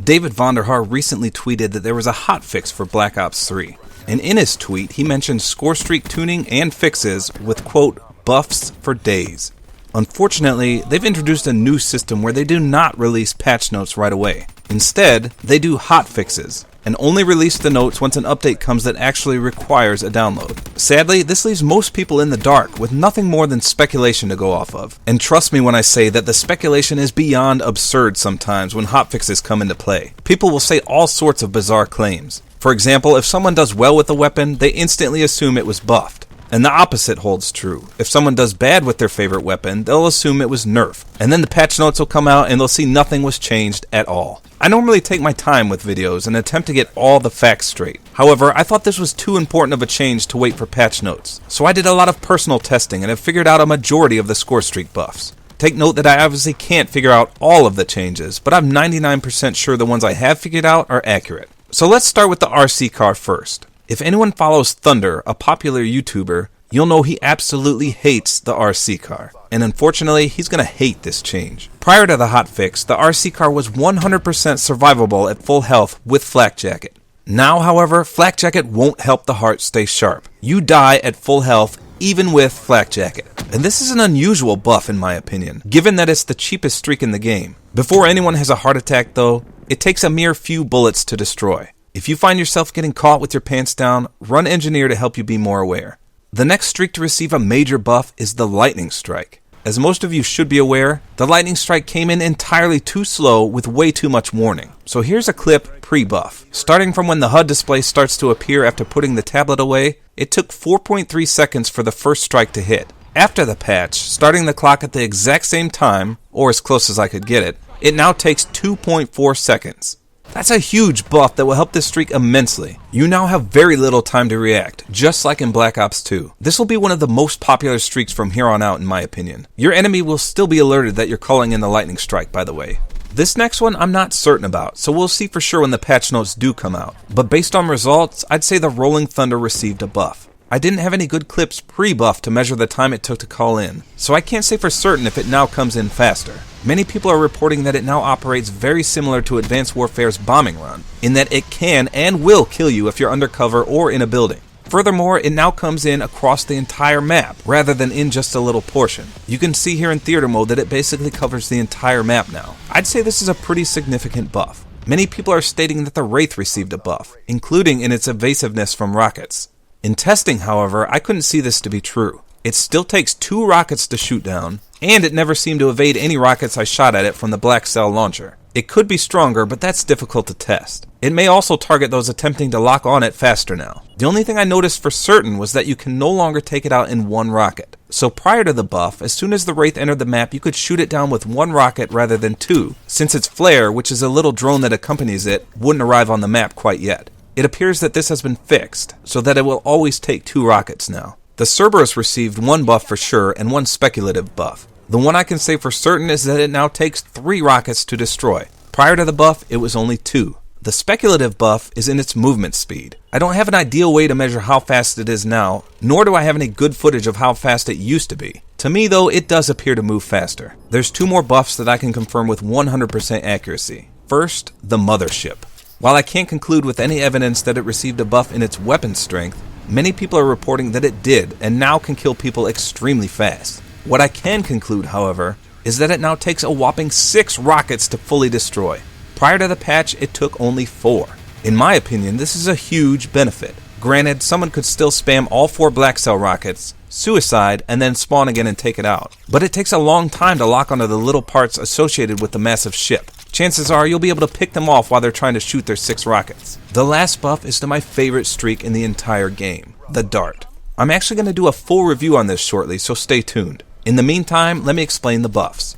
David Vonderhaar recently tweeted that there was a hotfix for Black Ops 3. And in his tweet, he mentioned Scorestreak tuning and fixes with, quote, buffs for days. Unfortunately, they've introduced a new system where they do not release patch notes right away. Instead, they do hotfixes, and only release the notes once an update comes that actually requires a download. Sadly, this leaves most people in the dark with nothing more than speculation to go off of. And trust me when I say that the speculation is beyond absurd sometimes when hotfixes come into play. People will say all sorts of bizarre claims. For example, if someone does well with a weapon, they instantly assume it was buffed. And the opposite holds true. If someone does bad with their favorite weapon, they'll assume it was nerfed. And then the patch notes will come out and they'll see nothing was changed at all. I normally take my time with videos and attempt to get all the facts straight. However, I thought this was too important of a change to wait for patch notes. So I did a lot of personal testing and have figured out a majority of the Scorestreak buffs. Take note that I obviously can't figure out all of the changes, but I'm 99% sure the ones I have figured out are accurate. So let's start with the RC car first. If anyone follows Thunder, a popular YouTuber, you'll know he absolutely hates the RC car. And unfortunately, he's going to hate this change. Prior to the hotfix, the RC car was 100% survivable at full health with Flak Jacket. Now, however, Flak Jacket won't help the heart stay sharp. You die at full health even with Flak Jacket. And this is an unusual buff in my opinion, given that it's the cheapest streak in the game. Before anyone has a heart attack though, it takes a mere few bullets to destroy. If you find yourself getting caught with your pants down, run Engineer to help you be more aware. The next streak to receive a major buff is the Lightning Strike. As most of you should be aware, the Lightning Strike came in entirely too slow with way too much warning. So here's a clip pre-buff. Starting from when the HUD display starts to appear after putting the tablet away, it took 4.3 seconds for the first strike to hit. After the patch, starting the clock at the exact same time, or as close as I could get it, it now takes 2.4 seconds. That's a huge buff that will help this streak immensely. You now have very little time to react, just like in Black Ops 2. This will be one of the most popular streaks from here on out in my opinion. Your enemy will still be alerted that you're calling in the Lightning Strike, by the way. This next one I'm not certain about, so we'll see for sure when the patch notes do come out. But based on results, I'd say the Rolling Thunder received a buff. I didn't have any good clips pre-buff to measure the time it took to call in, so I can't say for certain if it now comes in faster. Many people are reporting that it now operates very similar to Advanced Warfare's bombing run, in that it can and will kill you if you're undercover or in a building. Furthermore, it now comes in across the entire map, rather than in just a little portion. You can see here in theater mode that it basically covers the entire map now. I'd say this is a pretty significant buff. Many people are stating that the Wraith received a buff, including in its evasiveness from rockets. In testing, however, I couldn't see this to be true. It still takes 2 rockets to shoot down, and it never seemed to evade any rockets I shot at it from the Black Cell launcher. It could be stronger, but that's difficult to test. It may also target those attempting to lock on it faster now. The only thing I noticed for certain was that you can no longer take it out in 1 rocket. So prior to the buff, as soon as the Wraith entered the map, you could shoot it down with 1 rocket rather than 2, since its flare, which is a little drone that accompanies it, wouldn't arrive on the map quite yet. It appears that this has been fixed, so that it will always take 2 rockets now. The Cerberus received 1 buff for sure and 1 speculative buff. The one I can say for certain is that it now takes 3 rockets to destroy. Prior to the buff, it was only 2. The speculative buff is in its movement speed. I don't have an ideal way to measure how fast it is now, nor do I have any good footage of how fast it used to be. To me though, it does appear to move faster. There's 2 more buffs that I can confirm with 100% accuracy. First, the Mothership. While I can't conclude with any evidence that it received a buff in its weapon strength, many people are reporting that it did and now can kill people extremely fast. What I can conclude, however, is that it now takes a whopping 6 rockets to fully destroy. Prior to the patch, it took only 4. In my opinion, this is a huge benefit. Granted, someone could still spam all 4 Black Cell rockets, suicide, and then spawn again and take it out. But it takes a long time to lock onto the little parts associated with the massive ship. Chances are you'll be able to pick them off while they're trying to shoot their 6 rockets. The last buff is to my favorite streak in the entire game, the Dart. I'm actually going to do a full review on this shortly, so stay tuned. In the meantime, let me explain the buffs.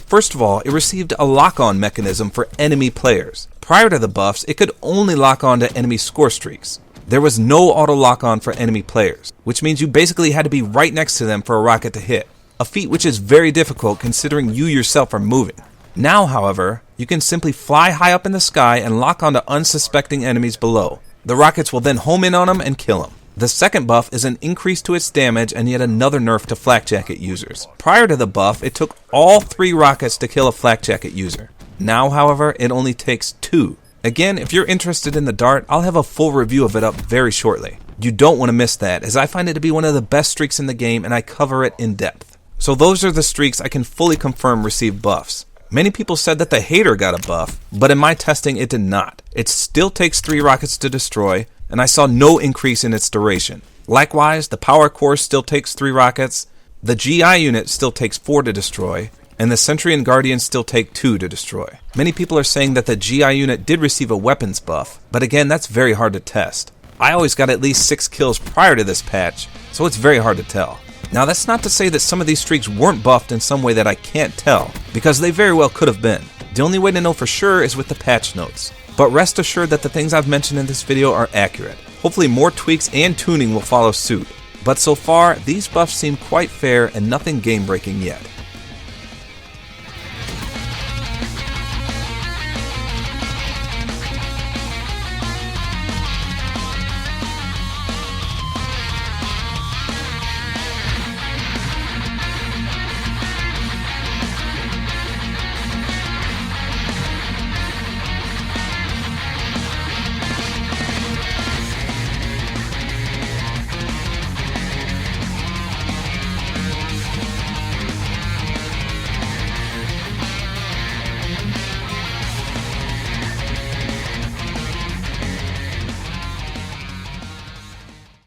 First of all, it received a lock-on mechanism for enemy players. Prior to the buffs, it could only lock on to enemy score streaks. There was no auto lock-on for enemy players, which means you basically had to be right next to them for a rocket to hit, a feat which is very difficult considering you yourself are moving. Now, however, you can simply fly high up in the sky and lock onto unsuspecting enemies below. The rockets will then home in on them and kill them. The second buff is an increase to its damage and yet another nerf to Flak Jacket users. Prior to the buff, it took all 3 rockets to kill a Flak Jacket user. Now, however, it only takes 2. Again, if you're interested in the dart, I'll have a full review of it up very shortly. You don't want to miss that, as I find it to be one of the best streaks in the game and I cover it in depth. So those are the streaks I can fully confirm received buffs. Many people said that the HATR got a buff, but in my testing it did not. It still takes 3 rockets to destroy, and I saw no increase in its duration. Likewise, the power core still takes 3 rockets, the GI unit still takes 4 to destroy, and the Sentry and Guardian still take 2 to destroy. Many people are saying that the GI unit did receive a weapons buff, but again, that's very hard to test. I always got at least 6 kills prior to this patch, so it's very hard to tell. Now, that's not to say that some of these streaks weren't buffed in some way that I can't tell, because they very well could have been. The only way to know for sure is with the patch notes. But rest assured that the things I've mentioned in this video are accurate. Hopefully more tweaks and tuning will follow suit. But so far, these buffs seem quite fair and nothing game-breaking yet.